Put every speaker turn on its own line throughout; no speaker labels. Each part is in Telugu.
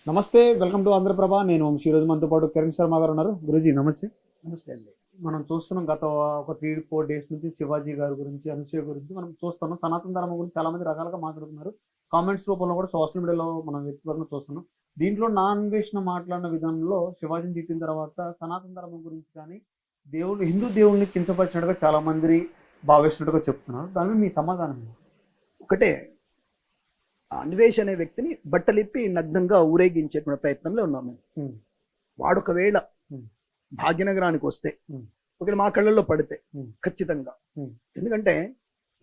నమస్తే, వెల్కమ్ టు ఆంధ్రప్రభ. నేను వంశీ. ఈరోజు మనతో పాటు కిరణ్ శర్మ గారు ఉన్నారు. గురూజీ నమస్తే.
నమస్తే అండి.
మనం చూస్తున్నాం గత ఒక 3-4 డేస్ నుంచి శివాజీ గారి గురించి, అనసూయ గురించి మనం చూస్తున్నాం. సనాతన ధర్మం గురించి చాలా మంది రకాలుగా మాట్లాడుతున్నారు. కామెంట్స్ రూపంలో కూడా సోషల్ మీడియాలో మనం వ్యక్తిగతంగా చూస్తున్నాం. దీంట్లో నా అన్వేషణ మాట్లాడిన విధానంలో శివాజీని తిట్టిన తర్వాత సనాతన ధర్మం గురించి కానీ దేవుడు హిందూ దేవుడిని కించపరిచినట్టుగా చాలా మంది భావిస్తున్నట్టుగా చెప్తున్నారు. దాని మీ సమాధానం ఏంటి?
ఒకటే, అన్వేష్ అనే వ్యక్తిని బట్టలిప్పి నగ్నంగా ఊరేగించేటువంటి ప్రయత్నంలో ఉన్నాం మేము. వాడు ఒకవేళ భాగ్యనగరానికి వస్తే, ఒకవేళ మా కళ్ళల్లో పడితే ఖచ్చితంగా, ఎందుకంటే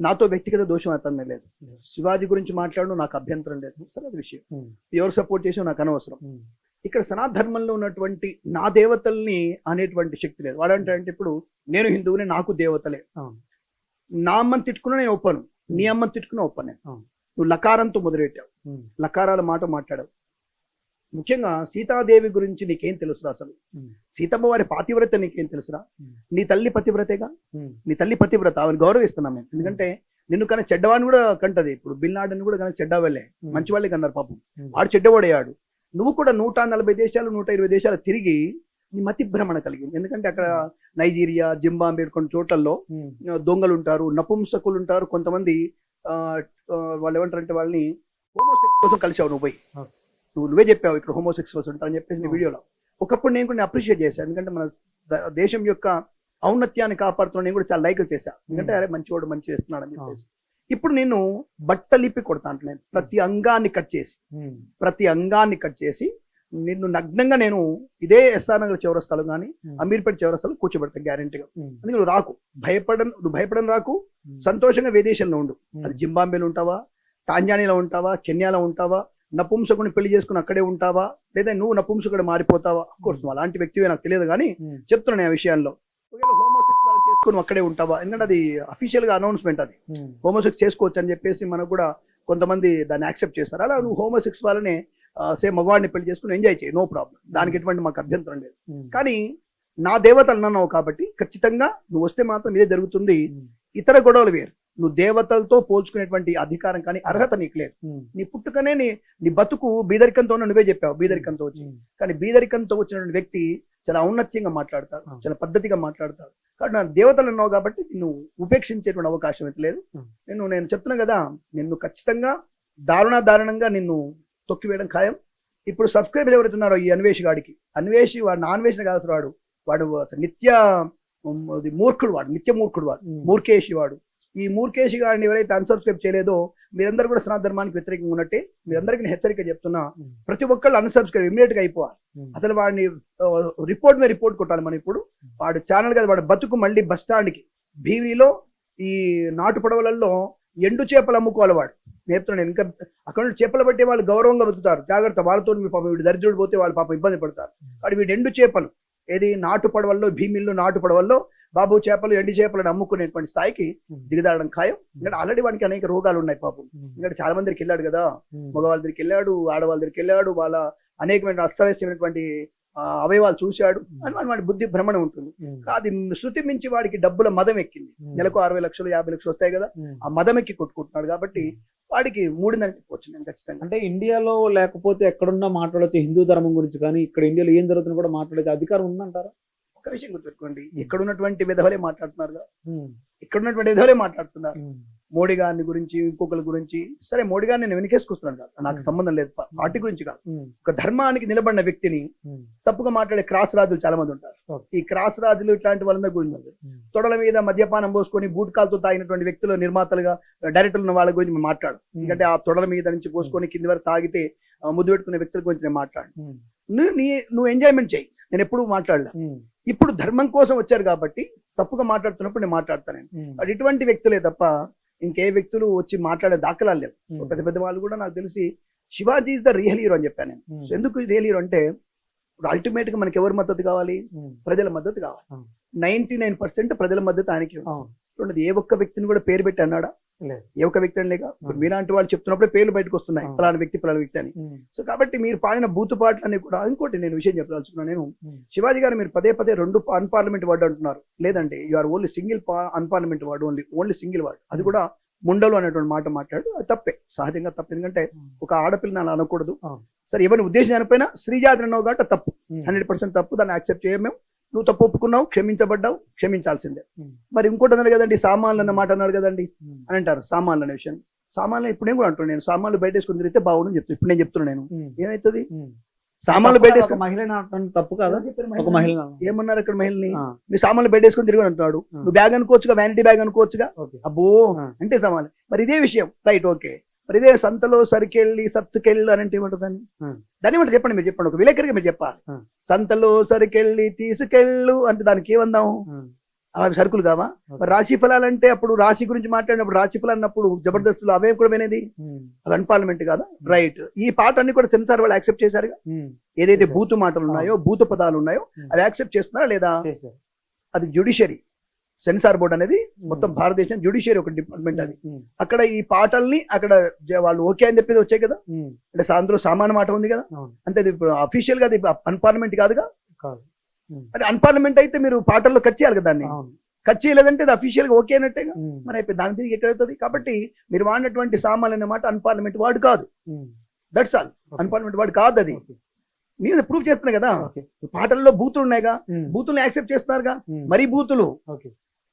నాతో వ్యక్తిగత దోషం అతనే లేదు. శివాజీ గురించి మాట్లాడడం నాకు అభ్యంతరం లేదు, సరే అది విషయం. ఎవరు సపోర్ట్ చేసినా నాకు అనవసరం. ఇక్కడ సనాతన ధర్మంలో ఉన్నటువంటి నా దేవతల్ని అనేటువంటి శక్తి లేదు. వాడంటే ఇప్పుడు నేను హిందువుని, నాకు దేవతలే. నా అమ్మని తిట్టుకున్నా నేను ఒప్పను, నీ అమ్మని తిట్టుకున్నా ఒప్పనే. నువ్వు లకారంతో మొదలెట్టావు, లకారాల మాట మాట్లాడావు. ముఖ్యంగా సీతాదేవి గురించి నీకేం తెలుసురా? అసలు సీతమ్మ వారి పాతివ్రత నీకేం తెలుసురా? నీ తల్లి పతివ్రతేగా, నీ తల్లి పతివ్రత, ఆమెను గౌరవిస్తున్నాం మేము. ఎందుకంటే నిన్ను కానీ చెడ్డవాడిని కూడా కంటది. ఇప్పుడు బిన్ లాడెన్ కూడా కానీ చెడ్డవాళ్ళే, మంచి వాళ్ళే కన్నారు పాపం. వాడు చెడ్డవాడయ్యాడు. నువ్వు కూడా 140 దేశాలు 120 దేశాలు తిరిగి నీ మతి భ్రమణ కలిగింది. ఎందుకంటే అక్కడ నైజీరియా, జింబాబే కొన్ని చోట్లలో దొంగలు ఉంటారు, నపుంసకులు ఉంటారు. కొంతమంది వాళ్ళు ఏమంటారంటే వాళ్ళని హోమోసెక్స్ కోసం కలిసావు. నువ్వు పోయి నువ్వే చెప్పావు ఇక్కడ హోమోసెక్స్ కోసం ఉంటారని చెప్పేసి నీ వీడియోలో. ఒకప్పుడు నేను కూడా అప్రిషియేట్ చేశాను, ఎందుకంటే మన దేశం యొక్క ఔన్నత్యాన్ని కాపాడుతున్నా నేను కూడా చాలా లైక్లు చేశాను. ఎందుకంటే అరే మంచివాడు మంచి చేస్తున్నాడు అని చెప్పేసి. ఇప్పుడు నేను బట్టలిప్పి కొడతా అంటే, నేను ప్రతి అంగాన్ని కట్ చేసి నిన్ను నగ్నంగా నేను ఇదే ఎస్ఆర్ నగర్ చౌరస్తాలు కానీ అమీర్పేట చౌరస్తాలు కూర్చోబెడతాను గ్యారెంటీగా. అందుకే నువ్వు రాకు, నువ్వు భయపడని రాకు, సంతోషంగా విదేశంలో ఉండు. అది జింబాబేలో ఉంటావా, టాంజానియాలో ఉంటావా, కెన్యాలో ఉంటావా, నపుంసకుని పెళ్లి చేసుకుని అక్కడే ఉంటావా, లేదా నువ్వు నపుంసకుడు మారిపోతావా? కోర్స్ అలాంటి వ్యక్తివే నాకు తెలియదు, కానీ చెప్తున్నాను ఆ విషయాల్లో. ఒకవేళ హోమోసెక్స్ వాళ్ళు చేసుకుని అక్కడే ఉంటావా? ఎందుకంటే అది అఫీషియల్ గా అనౌన్స్మెంట్, అది హోమోసెక్స్ చేసుకోవచ్చు అని చెప్పేసి మనకు కూడా కొంతమంది దాన్ని యాక్సెప్ట్ చేస్తారు. అలా నువ్వు హోమోసెక్స్ వాళ్ళని సేమ్ మగవాడిని పెళ్లి చేసుకుని ఎంజాయ్ చేయి, నో ప్రాబ్లం. దానికి ఎటువంటి మాకు అభ్యంతరం లేదు. కానీ నా దేవతలు అన్నావు కాబట్టి ఖచ్చితంగా నువ్వు వస్తే మాత్రం ఇదే జరుగుతుంది. ఇతర గొడవలు వేరు. నువ్వు దేవతలతో పోల్చుకునేటువంటి అధికారం కానీ అర్హత నీకు లేదు. నీ పుట్టుకనే నీ బతుకు బీదరికంతో, నువ్వే చెప్పావు బీదరికంతో వచ్చి. కానీ బీదరికంతో వచ్చిన వ్యక్తి చాలా ఔన్నత్యంగా మాట్లాడతాడు, చాలా పద్ధతిగా మాట్లాడతాడు. కాబట్టి నా దేవతలు అన్నావు కాబట్టి నువ్వు ఉపేక్షించేటువంటి అవకాశం అయితే లేదు. నేను చెప్తున్నా కదా, నిన్ను ఖచ్చితంగా దారుణంగా నిన్ను తొక్కివేయడం ఖాయం. ఇప్పుడు సబ్స్క్రైబర్ ఎవరైతే ఉన్నారో ఈ అన్వేష్ గాడికి, అన్వేష్ వాడు నా అన్వేషణ కాదు, వాడు నిత్య మూర్ఖుడు, నిత్య మూర్ఖుడు, మూర్ఖేషి వాడు. ఈ మూర్ఖేషి గారిని ఎవరైతే అన్సబ్స్క్రైబ్ చేయలేదో మీరందరూ కూడా సనాతన ధర్మానికి వ్యతిరేకంగా ఉన్నట్టే. మీరందరికీ నేను హెచ్చరిక చెప్తున్నా, ప్రతి ఒక్కళ్ళు అన్సబ్స్క్రైబ్ ఇమీడియట్ గా అయిపోవాలి. అసలు వాడిని రిపోర్ట్ మీద రిపోర్ట్ కొట్టాలి మనం. ఇప్పుడు వాడు ఛానల్ కదా, వాడు బతుకు మళ్ళీ బస్ స్టాండ్కి భీమిలో ఈ నాటు పడవలలో ఎండు చేపలు అమ్ముకోవాలి. వాడు నేర్పుతున్నాడు. ఇంకా అక్కడ చేపలు పట్టే వాళ్ళు గౌరవంగా బతుకుతారు, జాగ్రత్త. వాళ్ళతో మీ పాపం వీడు దరిద్రుడు పోతే వాళ్ళు పాపం ఇబ్బంది పడతారు. వాడు వీడు ఎండు చేపలు ఏది నాటు పడవల్లో, భీమిల్లో నాటు పడవల్లో బాబు చేపలు, ఎండి చేపలను అమ్ముకునేటువంటి స్థాయికి దిగదాడడం ఖాయం. ఎందుకంటే ఆల్రెడీ వానికి అనేక రోగాలు ఉన్నాయి పాపం. ఎందుకంటే చాలా మంది దగ్గరికి వెళ్ళాడు కదా, మగవాళ్ళ దగ్గరికి వెళ్ళాడు, ఆడవాళ్ళ దగ్గరికి వెళ్ళాడు, వాళ్ళ అనేకమైన అస్తవ్యస్తమైనటువంటి అవయవాలు చూశాడు అని వాడి బుద్ధి భ్రమణ ఉంటుంది. అది శృతి మించి వాడికి డబ్బుల మదం ఎక్కింది. నెలకు 60 లక్షలు 50 లక్షలు వస్తాయి కదా, ఆ మదం ఎక్కి కొట్టుకుంటున్నాడు. కాబట్టి వాడికి మూడిందని చెప్పవచ్చు నేను ఖచ్చితంగా.
అంటే ఇండియాలో లేకపోతే ఎక్కడున్నా మాట్లాడచ్చు హిందూ ధర్మం గురించి, కానీ ఇక్కడ ఇండియాలో ఏం జరుగుతుందో కూడా మాట్లాడే అధికారం ఉందంటారా?
ఒక విషయం గుర్తుపెట్టుకోండి, ఇక్కడ ఉన్నటువంటి విధవలే మాట్లాడుతున్నారు, ఇక్కడ ఉన్నటువంటి విధవలే మాట్లాడుతున్నారు. మోడీ గారిని గురించి, ఇంకొకరి గురించి. సరే, మోడీ గారిని నేను వెనకేసుకొస్తున్నాను కాదు, నాకు సంబంధం లేదు, పార్టీ గురించి కాదు. ఒక ధర్మానికి నిలబడిన వ్యక్తిని తప్పుగా మాట్లాడే క్రాస్ రాజులు చాలా మంది ఉంటారు. ఈ క్రాస్ రాజులు ఇట్లాంటి వాళ్ళందరి గురించి, తొడల మీద మద్యపానం పోసుకొని బూట్కాలతో తాగినటువంటి వ్యక్తులు, నిర్మాతలుగా డైరెక్టర్లు ఉన్న వాళ్ళ గురించి మాట్లాడు. ఎందుకంటే ఆ తొడల మీద నుంచి పోసుకొని కింది వరకు తాగితే ముద్దు పెట్టుకునే వ్యక్తుల గురించి నేను మాట్లాడు. నువ్వు ఎంజాయ్మెంట్ చేయి, నేను ఎప్పుడు మాట్లాడలే. ఇప్పుడు ధర్మం కోసం వచ్చారు కాబట్టి తప్పుగా మాట్లాడుతున్నప్పుడు నేను మాట్లాడతాను. అది ఇటువంటి వ్యక్తులే తప్ప ఇంకే వ్యక్తులు వచ్చి మాట్లాడే దాఖలాలు లేవు. పెద్ద పెద్ద వాళ్ళు కూడా నాకు తెలిసి Shivaji is the real hero అని చెప్పాను నేను. ఎందుకు రియల్ హీరో అంటే, అల్టిమేట్ గా మనకి ఎవరి మద్దతు కావాలి? ప్రజల మద్దతు కావాలి. 99% ప్రజల మద్దతు ఆయనకి. ఏ ఒక్క వ్యక్తిని కూడా పేరు పెట్టి అన్నాడా? ఏ ఒక్క వ్యక్తి అని లేక. మీలాంటి వాళ్ళు చెప్తున్నప్పుడే పేర్లు బయటకు వస్తున్నాయి, ఫలానా వ్యక్తి అని. సో కాబట్టి మీరు పాడిన బూతు పాటలన్నీ కూడా. ఇంకోటి నేను విషయం చెప్పదలుచుకున్నాను. నేను శివాజీ గారు మీరు పదే 2 అన్పార్లమెంట్ వర్డ్ అంటున్నారు. లేదండి, you are only single unparliament word, only single word. అది కూడా ముండలు అనేటువంటి మాట మాట్లాడు, అది తప్పే, సహజంగా తప్పు. ఎందుకంటే ఒక ఆడపిల్లని అలా అనకూడదు.
అవును.
సరే ఎవరిని ఉద్దేశం చనిపోయినా స్త్రీ జాతి అన్నావు కాబట్టి తప్పు, 100% తప్పు, దాన్ని యాక్సెప్ట్ చేయము మేము. నువ్వు తప్పు ఒప్పుకున్నావు, క్షమించబడ్డావు, క్షమించాల్సిందే. మరి ఇంకోటి అన్నారు కదండి, సామాన్లు అన్న మాట అన్నారు కదండి అని అంటారు. సామాన్లు అనే విషయం, సామాన్లు ఇప్పుడు నేను కూడా అంటున్నాను, నేను సామాన్లు బయట వేసుకుని తిరిగితే బాగుండని చెప్తాను. ఇప్పుడు నేను చెప్తున్నాను, నేను ఏమవుతుంది సామాన్లు బయట
ఒక మహిళ తప్పు కాదా? ఒక మహిళ
ఏమన్నారు అక్కడ మహిళని, నీ సామాన్లు బయట వేసుకుని తిరిగి అంటున్నాడు. నువ్వు బ్యాగ్ అనుకోవచ్చుగా, వ్యానిటీ బ్యాగ్ అనుకోవచ్చుగా. అబ్బో అంటే సామాన్లు. మరి ఇదే విషయం, రైట్, ఓకే. మరి ఇదే సంతలో సరికెళ్ళి సత్తుకెళ్ళు అని అంటే ఏమంటుంది దాన్ని ఏమంటే చెప్పండి, మీరు చెప్పండి, ఒక విలేకరికి మీరు చెప్పాలి. సంతలో సరికెళ్ళి తీసుకెళ్ళు అంటే దానికి ఏమందాం, అవి సరుకులు కావా? మరి రాశి ఫలాలు అంటే అప్పుడు రాశి గురించి మాట్లాడినప్పుడు రాశి ఫలాలు అన్నప్పుడు జబర్దస్తులు అవే కూడా వినేది, అవి అన్పార్లమెంట్ కాదా? రైట్. ఈ పాట అన్ని కూడా సెన్సార్ వాళ్ళు యాక్సెప్ట్ చేశారుగా. ఏదైతే బూతు మాటలు ఉన్నాయో, బూతు పదాలు ఉన్నాయో అవి యాక్సెప్ట్ చేస్తున్నారా లేదా? అది జ్యుడిషియరీ, సెన్సార్ బోర్డ్ అనేది మొత్తం భారతదేశం జ్యుడిషియరీ ఒక డిపార్ట్మెంట్. అది అక్కడ ఈ పాటల్ని అక్కడ వాళ్ళు ఓకే అని చెప్పేది వచ్చాయి కదా. అంటే అందులో సామాన్య మాట ఉంది కదా, అంటే అది అఫీషియల్ గా అది అన్పార్లమెంట్ కాదుగా. అంటే అన్పార్లమెంట్ అయితే మీరు పాటల్లో కట్ చేయాలి కదా, దాన్ని కట్ చేయలేదంటే అది అఫీషియల్ గా ఓకే అన్నట్టేగా. మరి అయిపోయి దాని తిరిగి ఎక్కడవుతుంది? కాబట్టి మీరు వాడినటువంటి సామాన్లు అనే మాట అన్పార్లమెంట్ వర్డ్ కాదు, దట్స్ ఆల్. అన్పార్లమెంట్ వర్డ్ కాదు అది. నేను ప్రూవ్ చేస్తున్నా కదా, పాటల్లో బూతులు ఉన్నాయిగా, బూతులు యాక్సెప్ట్ చేస్తున్నారుగా, మరీ బూతులు.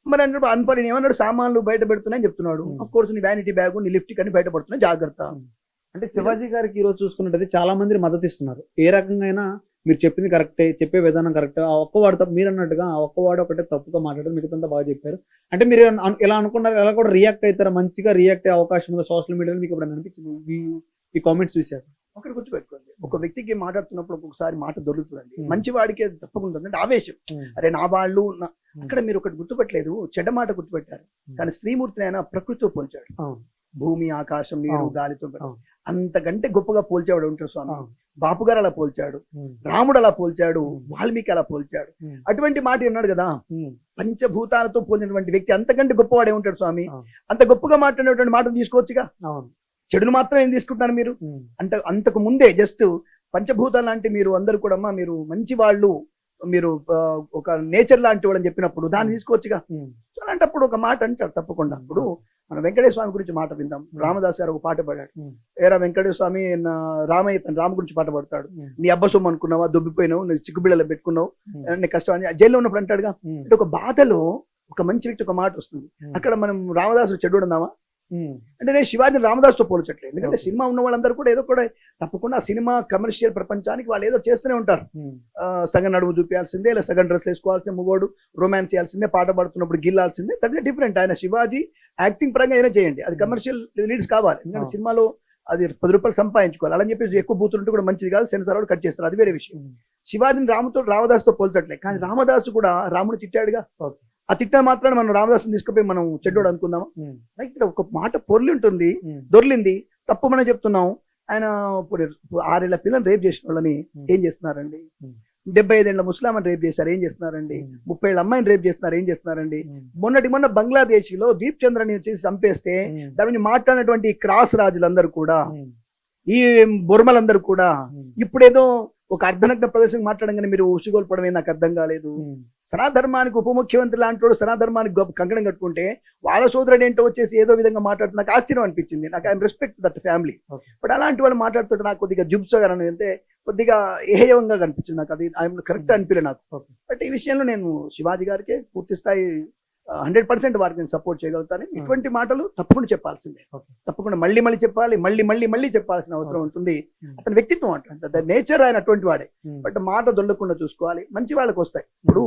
మరి అంటే అన్పార్లమెంట్ ఏమన్నాడు, సామాన్లు బయట పెడుతున్నాయని చెప్తున్నాడు. అఫ్ కోర్స్ నీ వ్యానిటీ బ్యాగ్, నీ లిఫ్ట్ అని బయటపడుతున్నాయి, జాగ్రత్త.
అంటే శివాజీ గారికి ఈ రోజు చూసుకున్నట్టయితే చాలా మంది మద్దతు ఇస్తున్నారు. ఏ రకంగా మీరు చెప్పింది కరెక్టే, చెప్పే విధానం కరెక్ట్. ఆ ఒక్కవాడు తప్పు, మీరు అన్నట్టుగా ఆ ఒక్కవాడు ఒకటే తప్పుగా మాట్లాడారు, మిగతా బాగా చెప్పారు. అంటే మీరు ఎలా అనుకున్నారు, ఎలా కూడా రియాక్ట్ అవుతారా? మంచిగా రియాక్ట్ అయ్యే అవకాశం ఉంది సోషల్ మీడియాలో, మీకు ఇప్పుడు అనిపించింది ఈ కామెంట్స్ చూశారు?
ఒకటి గుర్తుపెట్టుకోండి, ఒక వ్యక్తికి మాట్లాడుతున్నప్పుడు ఒక్కొక్కసారి మాట దొరుకుతుందండి. మంచి వాడికి తప్పకుండా అంటే ఆవేశం, అరే నా వాళ్ళు. అక్కడ మీరు ఒకటి గుర్తుపెట్టలేదు, చెడ్డ మాట గుర్తుపెట్టారు. కానీ శ్రీమూర్తిని ఆయన ప్రకృతితో పోల్చాడు. భూమి, ఆకాశం, నీరు, గాలితో అంతకంటే గొప్పగా పోల్చేవాడు ఉంటాడు స్వామి. బాపు గారు అలా పోల్చాడు, రాముడు అలా పోల్చాడు, వాల్మీకి అలా పోల్చాడు. అటువంటి మాట అన్నాడు కదా, పంచభూతాలతో పోలినటువంటి వ్యక్తి అంతకంటే గొప్పవాడే ఉంటాడు స్వామి. అంత గొప్పగా మాట్లాడినటువంటి మాట తీసుకోవచ్చుగా. చెడును మాత్రం ఏం తీసుకుంటున్నారు మీరు? అంటే అంతకు ముందే జస్ట్ పంచభూతాలు లాంటి మీరు అందరు కూడా మీరు మంచి వాళ్ళు, మీరు ఒక నేచర్ లాంటి వాళ్ళని చెప్పినప్పుడు దాన్ని తీసుకోవచ్చుగా. అలాంటప్పుడు ఒక మాట అంటారు తప్పకుండా. ఇప్పుడు మన వెంకటేశ్వర స్వామి గురించి మాట విందాం. రామదాస్ గారు ఒక పాట పాడాడు, ఏరా వెంకటేశ్వర స్వామి రామయ్య తన రామ గురించి పాట పాడతాడు. నీ అబ్బసొమ్ము అనుకున్నావా, దొబ్బిపోయినావు, నువ్వు చిక్కుబిళ్ళలో పెట్టుకున్నావు, నీ కష్టం అని జైల్లో ఉన్నప్పుడు అంటాడుగా. అంటే ఒక బాధలో ఒక మంచి వ్యక్తి ఒక మాట వస్తుంది. అక్కడ మనం రామదాసు చెడు ఉన్నావా అంటే నేను శివాజీని రామదాస్తో పోల్చట్లేదు. ఎందుకంటే సినిమా ఉన్న వాళ్ళందరూ కూడా ఏదో కూడా తప్పకుండా సినిమా కమర్షియల్ ప్రపంచానికి వాళ్ళు ఏదో చేస్తూనే ఉంటారు. సగం నడుము చూపించాల్సిందే, లేదా సగం డ్రెస్ వేసుకోవాల్సిందే, ముగోడు రొమాన్స్ చేయాల్సిందే, పాట పాడుతున్నప్పుడు గిల్లాల్సిందే, దట్ ఇస్ డిఫరెంట్. ఆయన శివాజీ యాక్టింగ్ పరంగా అయినా చేయండి, అది కమర్షియల్ లీడ్స్ కావాలి. ఎందుకంటే సినిమాలో అది 10 రూపాయలు సంపాదించుకోవాలి. అలా చెప్పేసి ఎక్కువ బూతులుంటే కూడా మంచిది కాదు, సెన్సార్ వాడు కట్ చేస్తారు, అది వేరే విషయం. శివాజీని రామదాస్తో పోల్చట్లేదు. కానీ రామదాసు కూడా రాముడు చిట్టాడుగా. ఆ తిట్టా మాత్రాన్ని మనం రామదాసుని తీసుకుపోయి మనం చెడ్డోడు అనుకుందామా? ఇక్కడ ఒక మాట పొర్లి ఉంటుంది, దొర్లింది, తప్పు మనం చెప్తున్నాం. ఆయన ఇప్పుడు 6 ఏళ్ల పిల్లలు రేప్ చేసిన వాళ్ళని ఏం చేస్తున్నారండి? 75 ఏళ్ల ముస్లామని రేప్ చేశారు, ఏం చేస్తున్నారండి? 30 ఏళ్ల అమ్మాయిని రేప్ చేస్తున్నారు, ఏం చేస్తున్నారండి? మొన్న బంగ్లాదేశ్ లో దీప్ చంద్రని చేసి చంపేస్తే దానిని మాట్లాడినటువంటి క్రాస్ రాజులందరూ కూడా, ఈ బొర్మలందరూ కూడా ఇప్పుడేదో ఒక అర్ధనగ్న ప్రదర్శన మాట్లాడంగానే మీరు ఉసిగోల్పడమే నాకు అర్థం కాలేదు. సనాధర్మానికి ఉప ముఖ్యమంత్రి లాంటి వాడు సనాధర్మానికి కంకణం కట్టుకుంటే వాళ్ళ సోదరుడు ఏంటో వచ్చేసి ఏదో విధంగా మాట్లాడుతూ నాకు ఆశ్చర్యం అనిపించింది. నాకు I respect that family. But అలాంటి వాళ్ళు మాట్లాడుతుంటే నాకు కొద్దిగా జుబ్సగా అంటే కొద్దిగా ఏహయంగా కనిపించింది నాకు. అది ఐఎమ్ కరెక్ట్ అనిపించలే నాకు. బట్ ఈ విషయంలో నేను శివాజీ గారికి పూర్తి స్థాయి 100% వారికి నేను సపోర్ట్ చేయగలుగుతాను. ఇటువంటి మాటలు తప్పకుండా చెప్పాల్సిందే, తప్పకుండా మళ్ళీ చెప్పాలి, మళ్ళీ చెప్పాల్సిన అవసరం ఉంటుంది. అతని వ్యక్తిత్వం అంటే నేచర్ ఆయన అటువంటి వాడే. బట్ మాట దొల్లకుండా చూసుకోవాలి, మంచి వాళ్ళకి వస్తాయి. ఇప్పుడు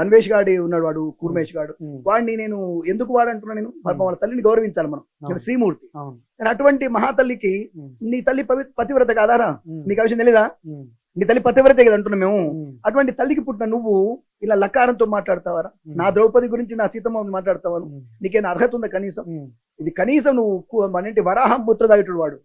అన్వేష్ గాడి ఉన్నాడు, వాడు కూర్మేష్ గాడు, వాడిని నేను ఎందుకు వాడంటున్నా, నేను వాళ్ళ తల్లిని గౌరవించాలి మనం, శ్రీమూర్తి. అటువంటి మహాతల్లికి నీ తల్లి పతివ్రత కాదారా? నీకు ఆ విషయం తెలీదా? నీ తల్లి పతివ్రతే కదా అంటున్నా మేము. అటువంటి తల్లికి పుట్టిన నువ్వు ఇలా లకారంతో మాట్లాడతావారా? నా ద్రౌపది గురించి, నా సీతమ్మ మాట్లాడతావా? నీకేనా అర్హత ఉందా కనీసం? ఇది కనీసం నువ్వు మనంటే వరాహం మూత్ర తాగేటాడు వాడు,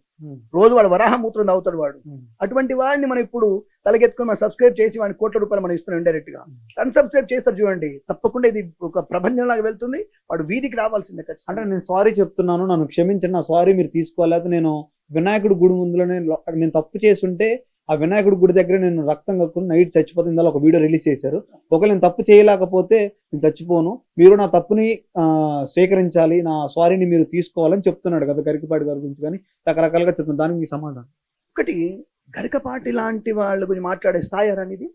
రోజు వాడు వరాహం మూత్రం తాగుతాడు వాడు. అటువంటి వాడిని మనం ఇప్పుడు తలకెత్తుకొని మనం సబ్స్క్రైబ్ చేసి వాడిని ₹1,00,00,000 మనం ఇస్తున్నాం ఇండైరెక్ట్ గా. అన్సబ్స్క్రైబ్ చేస్తారు చూడండి, తప్పకుండా ఇది ఒక ప్రపంచంలాగా వెళ్తుంది. వాడు వీధికి రావాల్సిందే. అంటే
నేను సారీ చెప్తున్నాను, నన్ను క్షమించండి, నా సారీ మీరు తీసుకోలేదు. నేను వినాయకుడు గుడి ముందులోనే నేను తప్పు చేస్తుంటే ఆ వినాయకుడి గుడి దగ్గర నేను రక్తం కక్కుని నైట్ చచ్చిపోతుంది ఒక వీడియో రిలీజ్ చేశారు. ఒకవేళ నేను తప్పు చేయలేకపోతే నేను చచ్చిపోను, మీరు నా తప్పుని స్వీకరించాలి, నా సారీని మీరు తీసుకోవాలని చెప్తున్నాడు కదా గరికపాటి గారి గురించి. కానీ రకరకాలుగా చెప్తున్నాను, దానికి మీ సమాధానం?
ఒకటి, గరికపాటి లాంటి వాళ్ళ గురించి మాట్లాడే స్థాయి అనేది,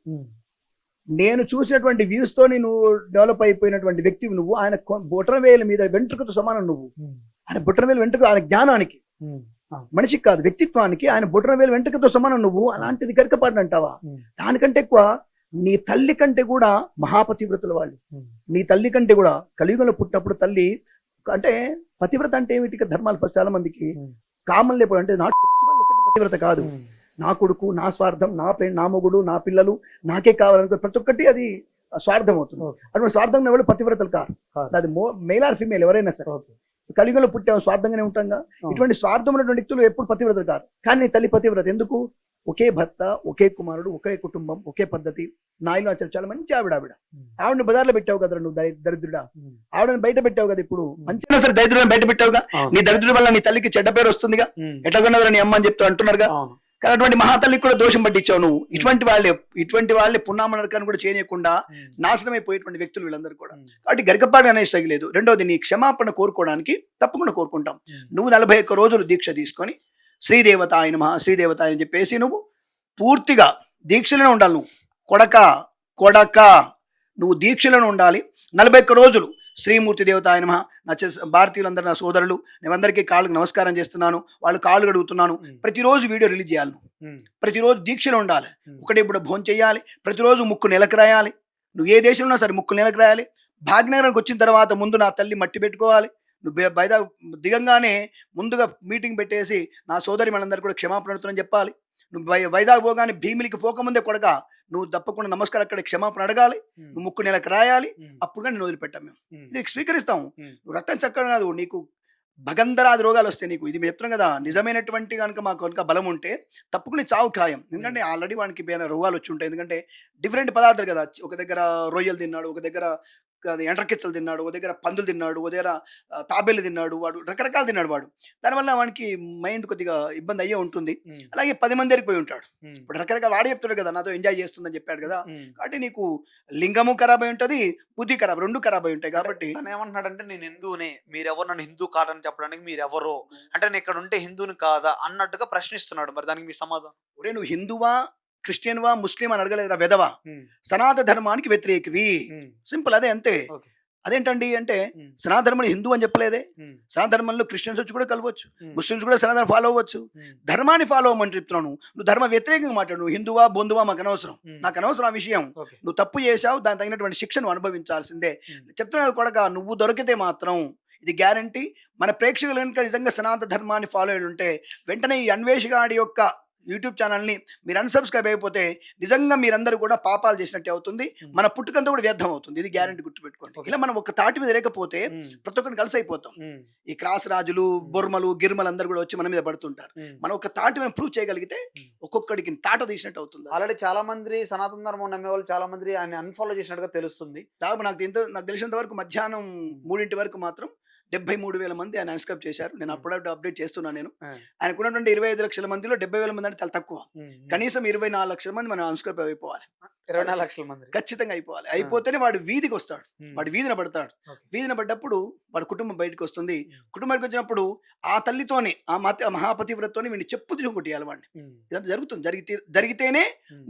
నేను చూసినటువంటి వ్యూస్ తోని నువ్వు డెవలప్ అయిపోయినటువంటి వ్యక్తివి నువ్వు. ఆయన బొటనవేలు మీద వెంట్రుకతో సమానం నువ్వు. ఆయన బొటనవేలు వెంట్రుక ఆయన జ్ఞానానికి, మనిషికి కాదు వ్యక్తిత్వానికి ఆయన బొటనవేలు వెంట్రుకతో సమానం నువ్వు. అలాంటిది గరికపాటి అంటావా? దానికంటే ఎక్కువ నీ తల్లి కంటే కూడా మహాపతివ్రతుల వాళ్ళు. నీ తల్లి కంటే కూడా కలియుగంలో పుట్టినప్పుడు తల్లి అంటే పతివ్రత అంటే ఏమిటి? ధర్మాలు ఫస్ట్ చాలా మందికి కామన్ లేకపోవడం అంటే నాట్ సెక్సువల్ ఒకటి పతివ్రత కాదు. నా కొడుకు, నా స్వార్థం, నా మొగుడు, నా పిల్లలు నాకే కావాలనుకో ప్రతి ఒక్కటి అది స్వార్థం అవుతుంది. అటువంటి స్వార్థం ఎవరు పతివ్రతలు కాదు. అది మేల్ ఆర్ ఫీమేల్ ఎవరైనా సరే. కలియుగంలో పుట్టే స్వార్థంగానే ఉంటాంగా. ఇటువంటి స్వార్థం ఉన్నటువంటి వ్యక్తులు ఎప్పుడు పతివ్రతలు కాదు. కానీ నీ తల్లి పతివ్రత ఎందుకు? ఒకే భర్త, ఒకే కుమారుడు, ఒకే కుటుంబం, ఒకే పద్ధతి. నా ఇల్లు చాలా మంచి ఆవిడని బజార్లో పెట్టావు కదా నువ్వు దరిద్రుడా. ఆవిడని బయట పెట్టావు కదా. ఇప్పుడు మంచిగా సరే దరిద్రుని బయట పెట్టావుగా. నీ దరిద్రుడి వల్ల నీ తల్లికి చెడ్డ పేరు వస్తుందిగా. ఎట్లా కొన్నవరా నీ అమ్మ అని చెప్తూ అంటున్నారుగా. కానీ అటువంటి మహాతల్లికి కూడా దోషం పట్టించావు నువ్వు. ఇటువంటి వాళ్ళే పున్నామ నరకాన్ని కూడా చేయకుండా నాశనం అయిపోయేటువంటి వ్యక్తులు వీళ్ళందరూ కూడా. కాబట్టి గరికపాటి అనేది తగిలేదు. రెండవది, నీ క్షమాపణ కోరుకోవడానికి తప్పకుండా కోరుకుంటాం. నువ్వు 41 రోజులు దీక్ష తీసుకొని శ్రీదేవత ఆయన చెప్పేసి నువ్వు పూర్తిగా దీక్షలోనే ఉండాలి. నువ్వు కొడక నువ్వు దీక్షలోనే ఉండాలి. 41 రోజులు శ్రీమూర్తి దేవత ఆయన నా భారతీయులందరూ నా సోదరులు, నేనందరికీ కాళ్ళకు నమస్కారం చేస్తున్నాను, వాళ్ళు కాళ్ళు గడుగుతున్నాను. ప్రతిరోజు వీడియో రిలీజ్ చేయాలి. నువ్వు ప్రతిరోజు దీక్షలో ఉండాలి. ఒకటి ఇప్పుడు భోజనం చేయాలి. ప్రతిరోజు ముక్కు నెలకు రాయాలి. నువ్వు ఏ దేశంలో ఉన్నా సరే ముక్కు నెలకు రాయాలి. భాగ్యనగరానికి వచ్చిన తర్వాత ముందు నా తల్లి మట్టి పెట్టుకోవాలి. నువ్వు బయట దిగంగానే ముందుగా మీటింగ్ పెట్టేసి నా సోదరి మనందరూ కూడా క్షమాపణ అడుగుతానని చెప్పాలి. నువ్వు వైజాగ్ పోగానే భీమిలికి పోకముందే కొడక నువ్వు తప్పకుండా నమస్కారం అక్కడ క్షమాపణ అడగాలి. నువ్వు ముక్కు నెలకు రాయాలి. అప్పుడు కానీ నేను వదిలిపెట్టాం. మేము ఇది స్వీకరిస్తాము. నువ్వు రక్తం చక్కగా కాదు, నీకు భగంధరాది రోగాలు వస్తాయి నీకు. ఇది మేము చెప్తున్నాం కదా, నిజమైనటువంటి కనుక బలం ఉంటే తప్పకుండా చావు ఖాయం. ఎందుకంటే ఆల్రెడీ వానికి రోగాలు వచ్చి ఉంటాయి. ఎందుకంటే డిఫరెంట్ పదార్థాలు కదా. ఒక దగ్గర రొయ్యలు తిన్నాడు, ఒక దగ్గర ఎండ్రకిచ్చలు తిన్నాడు, ఒక దగ్గర పందులు తిన్నాడు, ఒక దగ్గర తాబేలు తిన్నాడు, వాడు రకరకాలు తిన్నాడు. వాడు దానివల్ల వానికి మైండ్ కొద్దిగా ఇబ్బంది అయ్యే ఉంటుంది. అలాగే 10 మంది ఎరిగిపోయి ఉంటాడు. ఇప్పుడు రకరకాల వాడే చెప్తాడు కదా, నాతో ఎంజాయ్ చేస్తుందని చెప్పాడు కదా. కాబట్టి నీకు లింగము ఖరాబ్ అయి ఉంటుంది, బుద్ధి ఖరాబ్, రెండు ఖరాబ్ అయి ఉంటాయి. కాబట్టి
తను ఏమంటున్నాడంటే, నేను హిందువునే, మీరెవరు నన్ను హిందూ కాదని చెప్పడానికి మీరెవరు, అంటే నేను ఇక్కడ ఉంటే హిందువుని కాదా అన్నట్టుగా ప్రశ్నిస్తున్నాడు. మరి దానికి మీ సమాధానం?
ఒరే, నువ్వు హిందువా, క్రిస్టియన్వా, ముస్లిం అని అడగలేదురా వెధవా. సనాతన ధర్మానికి వ్యతిరేకివి, సింపుల్, అదే అంతే. అదేంటండి అంటే సనాతన ధర్మం హిందూ అని చెప్పలేదే. సనాతన ధర్మంలో క్రిస్టియన్స్ వచ్చి కూడా కలవచ్చు, ముస్లిమ్స్ కూడా సనాతన ఫాలో అవ్వచ్చు. ధర్మాన్ని ఫాలో అవ్వమని చెప్తున్నాను. నువ్వు ధర్మ వ్యతిరేకంగా మాట్లాడు. నువ్వు హిందువా బొందువా మాకు అనవసరం, నాకు అనవసరం ఆ విషయం. నువ్వు తప్పు చేశావు, దానికి తగినటువంటి శిక్షను అనుభవించాల్సిందే. చెప్తున్నావు కొడక, నువ్వు దొరికితే మాత్రం ఇది గ్యారంటీ. మన ప్రేక్షకులు కనుక నిజంగా సనాతన ధర్మాన్ని ఫాలో అయ్యి ఉంటే వెంటనే ఈ అన్వేషగాడి యొక్క యూట్యూబ్ ఛానల్ని మీరు అన్సబ్స్క్రైబ్ అయిపోతే నిజంగా మీరందరూ కూడా పాపాలు చేసినట్టే అవుతుంది. మన పుట్టుకంతా కూడా వ్యర్థం అవుతుంది. ఇది గ్యారంటీ గుర్తుపెట్టుకోండి. ఇలా మనం ఒక తాటి మీద లేకపోతే ప్రతి ఒక్కరిని కలిసి అయిపోతాం. ఈ క్రాస్ రాజులు, బొర్మలు, గిర్మలు అందరూ కూడా వచ్చి మన మీద పడుతుంటారు. మనం ఒక తాటి మీద ప్రూవ్ చేయగలిగితే ఒక్కొక్కడికి తాట తీసినట్టు అవుతుంది.
ఆల్రెడీ చాలా మంది సనాతన ధర్మం నమ్మే వాళ్ళు చాలా మంది ఆయన అన్ఫాలో చేసినట్టుగా తెలుస్తుంది.
దాదాపు నాకు తెలిసినంత వరకు మధ్యాహ్నం 3 వరకు మాత్రం 73,000 మంది ఆయన సబ్స్క్రైబ్ చేశారు. నేను అప్పుడప్పుడు అప్డేట్ చేస్తున్నాను. నేను ఆయనకున్నటువంటి 25 లక్షల మందిలో 70,000 మంది అంటే చాలా తక్కువ. కనీసం 24 లక్షల మంది మనం సబ్స్క్రైబ్ అయిపోవాలి.
24 లక్షల మంది
ఖచ్చితంగా అయిపోవాలి. అయిపోతేనే వాడు వీధికి వస్తాడు, వాడు వీధిన పడతాడు. వీధిన పడ్డప్పుడు వాడు కుటుంబం బయటకు వస్తుంది. కుటుంబానికి వచ్చినప్పుడు ఆ తల్లితోనే, ఆ మహాపతివ్రతతోనే వీడిని చెప్పు తీసుకొట్టియాలి వాడిని. ఇదంతా జరుగుతుంది. జరిగితేనే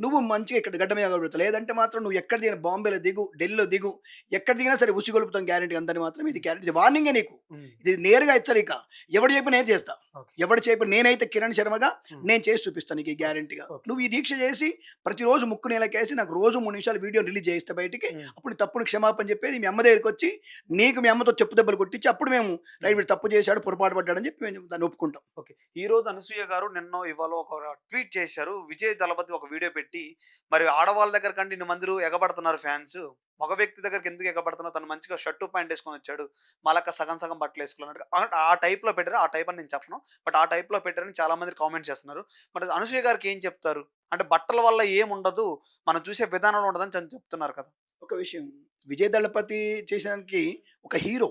నువ్వు మంచిగా ఇక్కడ గడ్డ మీద కలుగుతావు. లేదంటే మాత్రం నువ్వు ఎక్కడ దిగిన, బాంబేలో దిగు, ఢిల్లీలో దిగు, ఎక్కడ దిగినా సరే ఉసిగొలుపుతాం గ్యారెంటీ. అందరినీ మాత్రం ఇది గ్యారెంటీ, ఇది వార్నింగే నీకు. ఇది నేరుగా హెచ్చరిక. ఎవడు చెప్పి నేను చేస్తా, ఎవడు చెప్పి నేనైతే కిరణ్ శర్మగా నేను చేసి చూపిస్తాను నీకు గ్యారెంటీగా. నువ్వు ఈ దీక్ష చేసి ప్రతిరోజు ముక్కు నెలకేసి నాకు రోజు 3 నిమిషాలు వీడియో రిలీజ్ చేస్తే బయటికి, అప్పుడు తప్పుడు క్షమాపణ చెప్పేది మీ అమ్మ దగ్గరికి వచ్చి నీకు మీ అమ్మతో చెప్పు దెబ్బలు కొట్టించి అప్పుడు మేము రైట్ వీడు తప్పు చేశాడు, పొరపాటు పడ్డాడని చెప్పి మేము దాన్ని ఒప్పుకుంటాం.
ఓకే, ఈ రోజు అనసూయ గారు నిన్న ఇవాళ ఒక ట్వీట్ చేశారు. విజయ్ దళపతి ఒక వీడియో పెట్టి, మరి ఆడవాళ్ళ దగ్గర కంటే ఇన్ని మంది ఎగబడుతున్నారు ఫ్యాన్స్, మగ వ్యక్తి దగ్గరికి ఎందుకు ఎగబడుతున్నారు, తను మంచిగా షర్టు ప్యాంట్ వేసుకొని వచ్చాడు, మళ్ళీ సగం సగం బట్టలు వేసుకున్నాడు, ఆ టైప్ లో పెట్టారు. ఆ టైప్ అని నేను చెప్పను, బట్ ఆ టైప్ లో పెట్టారని చాలా మంది కామెంట్ చేస్తున్నారు. మరి అనసూయ గారికి ఏం చెప్తారు? అంటే బట్టల వల్ల ఏముండదు, మనం చూసే విధానంలో ఉండదని చెప్తున్నారు కదా.
ఒక విషయం, విజయ్ దళపతి చేసడానికి ఒక హీరో,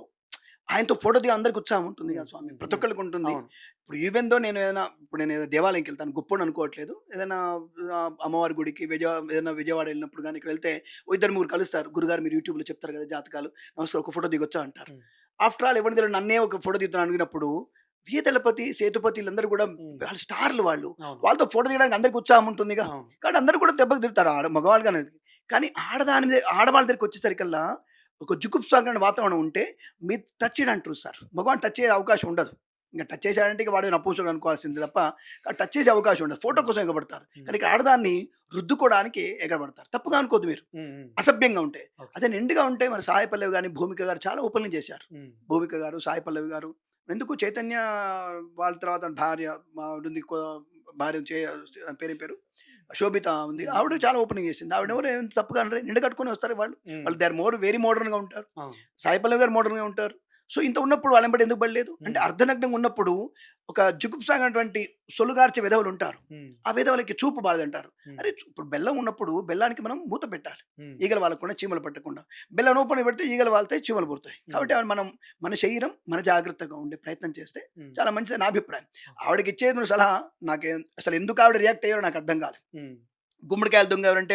ఆయనతో ఫోటో దిగా అందరికి ఉత్సాహం ఉంటుంది కదా
ఉమ్,
స్వామి,
ఉమ్,
ప్రతి ఒక్కరికి ఉంటుంది.
అవును.
ఇప్పుడు ఈవెన్ దో నేను ఏదైనా ఇప్పుడు నేను ఏదైనా దేవాలయంకి వెళ్తాను, గొప్పని అనుకోవట్లేదు, ఏదైనా అమ్మవారి గుడికి ఏదైనా విజయవాడ వెళ్ళినప్పుడు కానీ ఇక్కడ వెళ్తే ఓ ఇద్దరు ముగ్గురు కలుస్తారు, గురుగారు మీరు యూట్యూబ్లో చెప్తారు కదా జాతకాలు, నమస్కారం ఒక ఫోటో దిగొచ్చా అంటారు.
ఉమ్,
ఆఫ్టర్ ఆల్ ఎవరి దగ్గర నన్నే ఒక ఫోటో దిగుతాను అనుకున్నప్పుడు విజయదళపతి, సేతుపతి వీళ్ళందరూ కూడా
ఉమ్,
వాళ్ళు స్టార్లు, వాళ్ళు
అవును.
వాళ్ళతో ఫోటో తీయడానికి అందరికి ఉత్సాహం ఉంటుందిగా.
అవును.
కాబట్టి అందరూ కూడా దెబ్బకు తిరుగుతారు మగవాళ్ళు కానీ. కానీ ఆడవాళ్ళ దగ్గరికి వచ్చేసరికల్లా ఒక జుగుప్సాకరమైన వాతావరణం ఉంటే మీరు టచ్ చేయడం అంటారు సార్, మగవాడిని టచ్ చేసే అవకాశం ఉండదు. ఇంకా టచ్ చేశాడంటే ఇక వాడు నపూంసకుడు అనుకోవాల్సింది తప్ప టచ్ చేసే అవకాశం ఉండదు. ఫోటో కోసం ఎగబడతారు. కానీ ఇక్కడ ఆడదాన్ని రుద్దుకోవడానికి ఎగబడతారు. తప్పుగా అనుకోదు మీరు,
ఉమ్, ఉమ్,
అసభ్యంగా ఉంటే.
ఓకే.
అదే నిండుగా ఉంటే మన సాయి పల్లవి గాని, భూమిక గారు చాలా ఓపెన్‌గా చేశారు.
ఉమ్,
భూమిక గారు, సాయి పల్లవి గారు, ఎందుకు చైతన్య వాళ్ళ తర్వాత భార్య మా ఉంది భార్య పేరేం పేరు శోభిత ఉంది. ఆవిడ చాలా ఓపెనింగ్ చేసింది. ఆవిడ ఎవరు ఏం తప్పుగా అనరు. నిండ కట్టుకొని వస్తారు వాళ్ళు.
ఉమ్,
వాళ్ళు దే ఆర్ వెరీ మోడర్న్‌గా ఉంటారు.
అవును.
సాయి పల్లవి గారు మోడర్న్‌గా ఉంటారు. సో, ఇంత ఉన్నప్పుడు వాళ్ళ వెంబడి ఎందుకు పడలేదు? అంటే అర్ధనగ్నంగా ఉన్నప్పుడు ఒక జుగుప్సాగినటువంటి సొల్లుగార్చే విధవలు ఉంటారు.
ఉమ్,
ఆ విధవలకి చూపు బాధంటారు.
ఉమ్,
అరే ఇప్పుడు బెల్లం ఉన్నప్పుడు బెల్లానికి మనం మూత పెట్టాలి.
ఉమ్,
ఈగలు వాలకుండా, చీమలు పట్టకుండా. బెల్లం ఓపెన్ పెడితే ఈగలు వాలుతాయి, చీమలు పుడతాయి. కాబట్టి అవి మనం మన శరీరం మన జాగ్రత్తగా ఉండే ప్రయత్నం చేస్తే
ఉమ్,
చాలా మంచిదని నా అభిప్రాయం. ఆవిడకి ఇచ్చేది సలహా నాకేం అసలు ఎందుకు ఆవిడ రియాక్ట్ అయ్యారో నాకు అర్థం కాలేదు.
ఉమ్,
గుమ్మడికాయలు దొంగ ఎవరంటే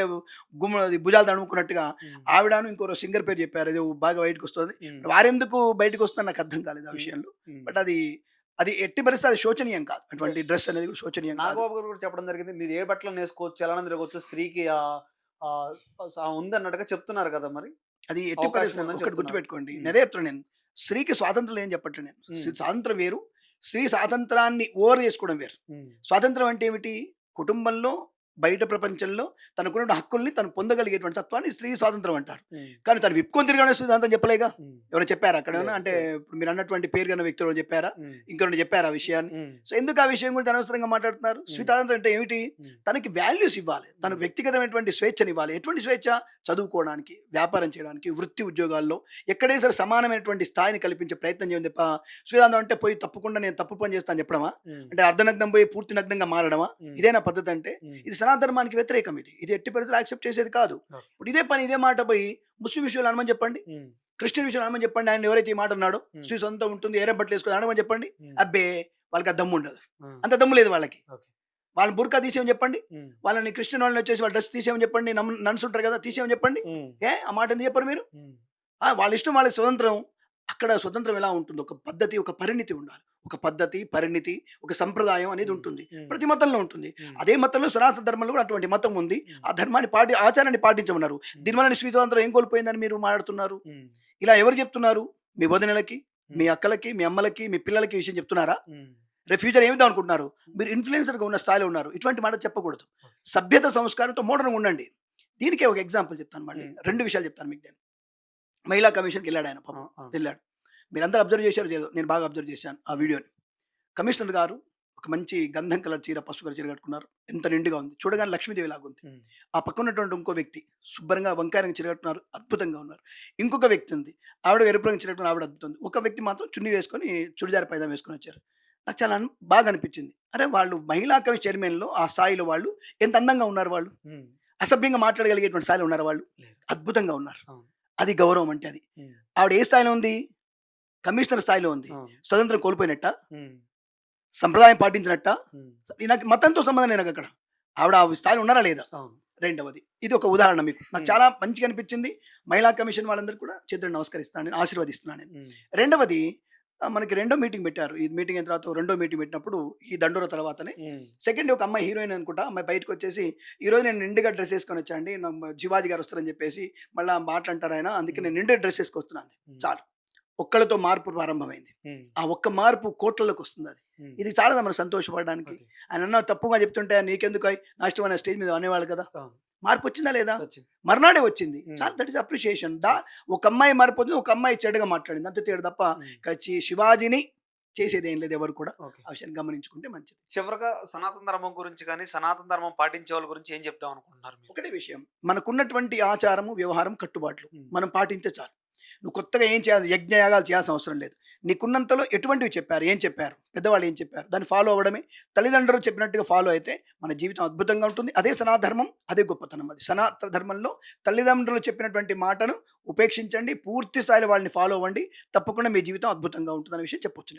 అది భుజాలు తడుముకున్నట్టుగా
ఉమ్,
ఆవిడను ఇంకో సింగర్ పేరు చెప్పారు. అది బాగా బయటకు వస్తుంది.
ఉమ్,
వారెందుకు బయటకు వస్తుందని నాకు అర్థం కాలేదు ఆ విషయంలో.
ఉమ్.
బట్ అది అది ఎట్టి పరిస్థితి అది శోచనీయం కాదు. అటువంటి డ్రెస్ అనేది కూడా శోచనీయం కాదు.
నాగబాబు గారు కూడా చెప్పడం జరిగింది. మీరు ఏ బట్టలు వేసుకోవచ్చు, ఎలా తిరగవచ్చు, స్త్రీకి ఉందన్నట్టుగా చెప్తున్నారు కదా మరి.
అది ఎట్టి
అవకాశం
పరిస్థితి
ఉందని
ఒకటి
చెప్తున్నారు.
గుర్తుపెట్టుకోండి.
ఉమ్,
నేను అదే చెప్తున్నాను నేను. స్త్రీకి స్వాతంత్రం ఏం చెప్పట్లేదు నేను.
ఉమ్,
స్వాతంత్రం వేరు. స్త్రీ స్వాతంత్రాన్ని ఓవర్ చేసుకోవడం వేరు.
ఉమ్,
స్వాతంత్రం అంటే ఏమిటి? కుటుంబంలో, బయట ప్రపంచంలో తనకున్న హక్కుల్ని తను పొందగలిగేటువంటి తత్వాన్ని స్త్రీ స్వాతంత్రం అంటారు.
ఉమ్,
కానీ తను విప్పుకొని తిరగడం స్వాతంత్రం చెప్పలేగా.
ఉమ్,
ఎవరైనా చెప్పారా అక్కడ?
లేదు,
అంటే
లేదు.
ఇప్పుడు మీరు అన్నటువంటి పేరు గన్న వ్యక్తులు ఎవరైనా చెప్పారా?
ఉమ్,
ఇంకొకరు చెప్పారా ఆ విషయాన్ని?
ఉమ్,
సో ఎందుకు ఆ విషయం గురించి అనవసరంగా మాట్లాడుతున్నారు?
ఉమ్,
స్వాతంత్రం అంటే ఏమిటి?
ఉమ్,
తనకి వాల్యూస్ ఇవ్వాలి. తనకు వ్యక్తిగతమైనటువంటి స్వేచ్ఛని ఇవ్వాలి. ఎటువంటి స్వేచ్ఛ? చదువుకోవడానికి, వ్యాపారం చేయడానికి, వృత్తి ఉద్యోగాల్లో ఎక్కడైనా సరే సమానమైనటువంటి స్థాయిని కల్పించే ప్రయత్నం చేయండి తప్ప స్వేదాంతం అంటే పోయి తప్పకుండా నేను తప్పు పని చేస్తాను చెప్పడమా?
ఉమ్,
అంటే అర్ధనగ్నం పోయి పూర్తి నగ్నంగా మారడమా?
ఉమ్,
ఇదేనా పద్ధతి అంటే?
ఉమ్,
ఇది సనాతనానికి వ్యతిరేకం. ఇది ఎట్టి పరిస్థితుల్లో యాక్సెప్ట్ చేసేది కాదు.
ఓకే.
ఇప్పుడు ఇదే పని ఇదే మాట పోయి ముస్లిం విషయంలో అనమని చెప్పండి,
ఉమ్,
క్రిస్టియన్ విషయంలో అనమని చెప్పండి. ఆయన ఎవరైతే ఈ మాట అన్నాడో
ఉమ్,
స్త్రీ సొంతం ఉంటుంది, ఏరే బట్టలు వేసుకొని అనమని చెప్పండి.
ఉమ్,
అబ్బే వాళ్ళకి ఆ దమ్ము ఉండదు.
ఆ,
అంత దమ్ము లేదు వాళ్ళకి.
ఓకే.
వాళ్ళని బుర్కా తీసేయమని చెప్పండి.
ఉమ్,
వాళ్ళని క్రిస్టియన్ వాళ్ళని వచ్చేసి వాళ్ళ డ్రెస్ తీసేయమని చెప్పండి. నన్స్ ఉంటారు కదా, తీసేయమని చెప్పండి.
ఉమ్,
ఆ మాట ఎందుకు చెప్పరు మీరు?
ఉమ్,
వాళ్ళ ఇష్టం, వాళ్ళ స్వతంత్రం. అక్కడ స్వతంత్రం ఎలా ఉంటుంది? ఒక పద్ధతి, ఒక పరిణితి ఉండాలి. ఒక పద్ధతి, పరిణితి, ఒక సంప్రదాయం అనేది ఉంటుంది.
ఉమ్,
ప్రతి మతంలో ఉంటుంది.
ఉమ్,
అదే మతంలో సనాతన ధర్మంలో కూడా అటువంటి మతం ఉంది.
ఉమ్,
ఆ ధర్మాన్ని ఆచారాన్ని పాటించమన్నారు. దీనివల్ల స్వాతంత్రం ఏం కోల్పోయిందని మీరు మాట్లాడుతున్నారు?
ఉమ్,
ఇలా ఎవరు చెప్తున్నారు? మీ వదినలకి,
ఉమ్,
మీ అక్కలకి, మీ అమ్మలకి, మీ పిల్లలకి ఈ విషయం చెప్తున్నారా?
ఉమ్,
రేపు ఫ్యూచర్ ఏమిటో అనుకుంటున్నారు? మీరు ఇన్ఫ్లుయెన్సర్గా ఉన్న స్థాయిలో ఉన్నారు. ఇటువంటి మాట చెప్పకూడదు. సభ్యత సంస్కారంతో మోడర్న్గా ఉండండి. దీనికే ఒక ఎగ్జాంపుల్ చెప్తాను. మళ్ళీ
ఉమ్.
2 విషయాలు చెప్తాను మీకు నేను. మహిళా కమిషన్కి వెళ్ళాడు ఆయన,
ఆ,
పాపం
ఆ,
వెళ్ళాడు. మీరందరూ అబ్జర్వ్ చేశారు లేదో, నేను బాగా అబ్జర్వ్ చేశాను ఆ వీడియోని. కమిషనర్ గారు ఒక మంచి గంధం కలర్ చీర, పసుపు కలర్ చీర కట్టుకున్నారు. ఎంత నిండుగా ఉంది, చూడగానే లక్ష్మీదేవి లాగా ఉంది.
ఉమ్,
ఆ పక్కన ఉన్నటువంటి ఇంకో వ్యక్తి శుభ్రంగా వంకాయ రంగు చీర కట్టుకున్నారు, అద్భుతంగా ఉన్నారు. ఇంకొక వ్యక్తి ఉంది, ఆవిడ ఎరుపు రంగు చీర కట్టుకుని, ఆవిడ అద్భుతం ఉంది. ఒక వ్యక్తి మాత్రం చున్నీ వేసుకొని చుడిదార్ పైజామా వేసుకొని వచ్చారు. నాకు చాలా బాగా అనిపించింది. అరే వాళ్ళు మహిళా కమిషన్ చైర్మన్లో ఆ స్థాయిలో వాళ్ళు ఎంత అందంగా ఉన్నారు. వాళ్ళు
ఉమ్,
అసభ్యంగా మాట్లాడగలిగేటువంటి స్థాయిలో ఉన్నారు. వాళ్ళు
లేదు.
అద్భుతంగా ఉన్నారు.
అవును.
అది గౌరవం అంటే. అది
ఉమ్,
ఆవిడ ఏ స్థాయిలో ఉంది? కమిషనర్ స్థాయిలో ఉంది.
అవును.
స్వతంత్రం కోల్పోయినట్ట,
ఉమ్,
సంప్రదాయం పాటించినట్ట.
ఉమ్,
నాకు మతంతో సంబంధం లేదు. నాకు అక్కడ ఆవిడ ఆ స్థాయిలో ఉన్నారా లేదా?
అవును.
రెండవది, ఇది ఒక ఉదాహరణ మీకు. నాకు చాలా మంచిగా అనిపించింది. మహిళా కమిషన్ వాళ్ళందరూ కూడా చేతులు నమస్కరిస్తాను, నేను ఆశీర్వదిస్తున్నాను నేను.
ఉమ్,
రెండవది, మనకి రెండో మీటింగ్ పెట్టారు. ఈ మీటింగ్ అయిన తర్వాత రెండో మీటింగ్ పెట్టినప్పుడు ఈ దండోర తర్వాతనే
ఉమ్,
సెకండ్ ఒక అమ్మాయి హీరోయిన్ అనుకుంటా, అమ్మాయి బయటకు వచ్చేసి ఈరోజు నేను నిండుగా డ్రెస్ వేసుకొని వచ్చా అండి, శివాజీ గారు వస్తారని చెప్పేసి మళ్ళీ మాట్లాంటారు ఆయన, అందుకే నేను నిండుగా డ్రెస్ వేసుకొస్తున్నాను.
ఉమ్,
చాలు, ఒక్కళ్ళతో మార్పు ప్రారంభమైంది.
ఉమ్,
ఆ ఒక్క మార్పు కోట్లలోకి వస్తుంది. అది
ఉమ్,
ఇది చాలా మనం సంతోషపడడానికి.
ఓకే.
ఆయన అన్న తప్పుగా చెప్తుంటే నీకెందుకు నష్టం అనే స్టేజ్ మీద అనేవాళ్ళు కదా.
అవును.
మార్పు వచ్చిందా లేదా?
వచ్చింది.
మర్నాడే వచ్చింది.
ఉమ్.
చాలా, దట్ ఇస్ అప్రిషియేషన్. ఒక అమ్మాయి మారిపోతుంది, ఒక అమ్మాయి చెడుగా మాట్లాడింది, అంతే తేడు తప్ప
ఉమ్,
ఇక్కడ శివాజీని చేసేది ఏం లేదు ఎవరు కూడా.
ఓకే.
ఆ విషయాన్ని గమనించుకుంటే మంచిది.
చివరగా సనాతన ధర్మం గురించి కానీ, సనాతన ధర్మం పాటించే వాళ్ళ గురించి ఏం చెప్దాం అనుకుంటున్నారు మీరు?
ఒకటే విషయం, మనకున్నటువంటి ఆచారము, వ్యవహారం, కట్టుబాట్లు
ఉమ్,
మనం పాటించే చాలు. నువ్వు కొత్తగా ఏం చేయాలి, యజ్ఞయాగాలు చేయాల్సిన అవసరం లేదు. నీకున్నంతలో ఎటువంటివి చెప్పారు, ఏం చెప్పారు, పెద్దవాళ్ళు ఏం చెప్పారు, దాన్ని ఫాలో అవ్వడమే. తల్లిదండ్రులు చెప్పినట్టుగా ఫాలో అయితే మన జీవితం అద్భుతంగా ఉంటుంది. అదే సనాధర్మం, అదే గొప్పతనం. అది సనాతన ధర్మంలో తల్లిదండ్రులు చెప్పినటువంటి మాటను ఉపేక్షించండి, పూర్తి స్థాయిలో వాళ్ళని ఫాలో అవ్వండి. తప్పకుండా మీ జీవితం అద్భుతంగా ఉంటుందనే విషయం చెప్పొచ్చు.